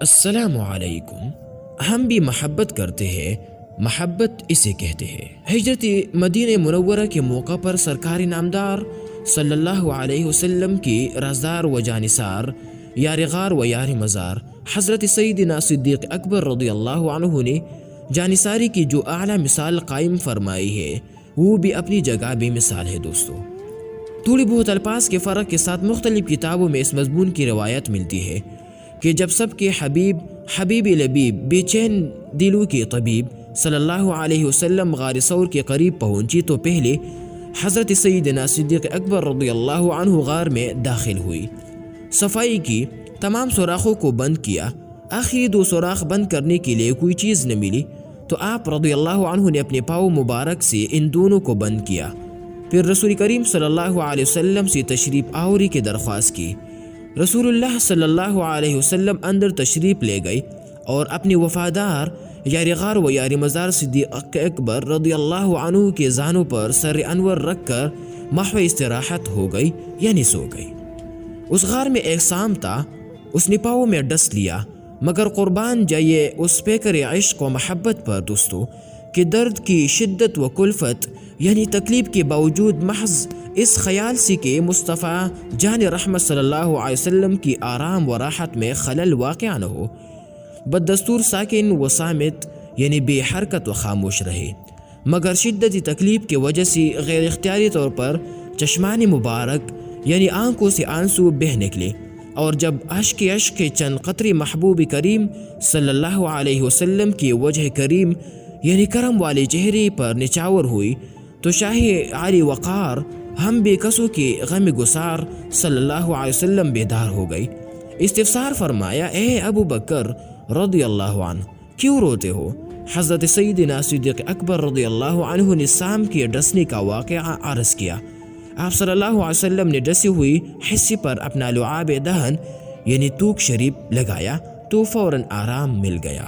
السلام علیکم۔ ہم بھی محبت کرتے ہیں، محبت اسے کہتے ہیں۔ ہجرت مدینہ منورہ کے موقع پر سرکار نامدار صلی اللہ علیہ وسلم کی رازدار و جانثار، یار غار و یار مزار حضرت سیدنا صدیق اکبر رضی اللہ عنہ نے جانثاری کی جو اعلیٰ مثال قائم فرمائی ہے وہ بھی اپنی جگہ بے مثال ہے دوستو۔ تھوڑی بہت الفاظ کے فرق کے ساتھ مختلف کتابوں میں اس مضمون کی روایت ملتی ہے کہ جب سب کے حبیب لبیب بے چین دلوں کے طبیب صلی اللہ علیہ وسلم غار ثور کے قریب پہنچی تو پہلے حضرت سیدنا صدیق اکبر رضی اللہ عنہ غار میں داخل ہوئی، صفائی کی، تمام سوراخوں کو بند کیا۔ آخری 2 سوراخ بند کرنے کے لیے کوئی چیز نہ ملی تو آپ رضی اللہ عنہ نے اپنے پاؤں مبارک سے ان دونوں کو بند کیا، پھر رسول کریم صلی اللہ علیہ وسلم سے تشریف آوری کی درخواست کی۔ رسول اللہ صلی اللہ علیہ وسلم اندر تشریف لے گئے اور اپنے وفادار یار غار و یار مزار صدیق اکبر رضی اللہ عنہ کے زانوں پر سر انور رکھ کر محو استراحت ہو گئی، یعنی سو گئی۔ اس غار میں ایک سام تھا، اس نے پاؤں میں ڈس لیا، مگر قربان جائیے اس پیکر عشق و محبت پر دوستو کہ درد کی شدت و کلفت یعنی تکلیف کے باوجود محض اس خیال سے کہ مصطفیٰ جان رحمت صلی اللہ علیہ وسلم کی آرام و راحت میں خلل واقع نہ ہو، بددستور ساکن و صامت یعنی بے حرکت و خاموش رہے، مگر شدت تکلیف کی وجہ سے غیر اختیاری طور پر چشمان مبارک یعنی آنکھوں سے آنسو بہہ نکلے، اور جب عشق کے چند قطرے محبوب کریم صلی اللہ علیہ وسلم کی وجہ کریم یعنی کرم والے چہرے پر نچاور ہوئی تو شاہ عالی وقار ہم بے کسوں کے غم گسار صلی اللہ علیہ وسلم بیدار ہو گئی۔ استفسار فرمایا، اے ابو بکر رضی اللہ عنہ، کیوں روتے ہو؟ حضرت سیدنا صدیق اکبر رضی اللہ عنہ نے سام کے ڈسنے کا واقعہ عرض کیا۔ آپ صلی اللہ علیہ وسلم نے ڈسی ہوئی حصے پر اپنا لعاب دہن یعنی توک شریف لگایا تو فوراً آرام مل گیا۔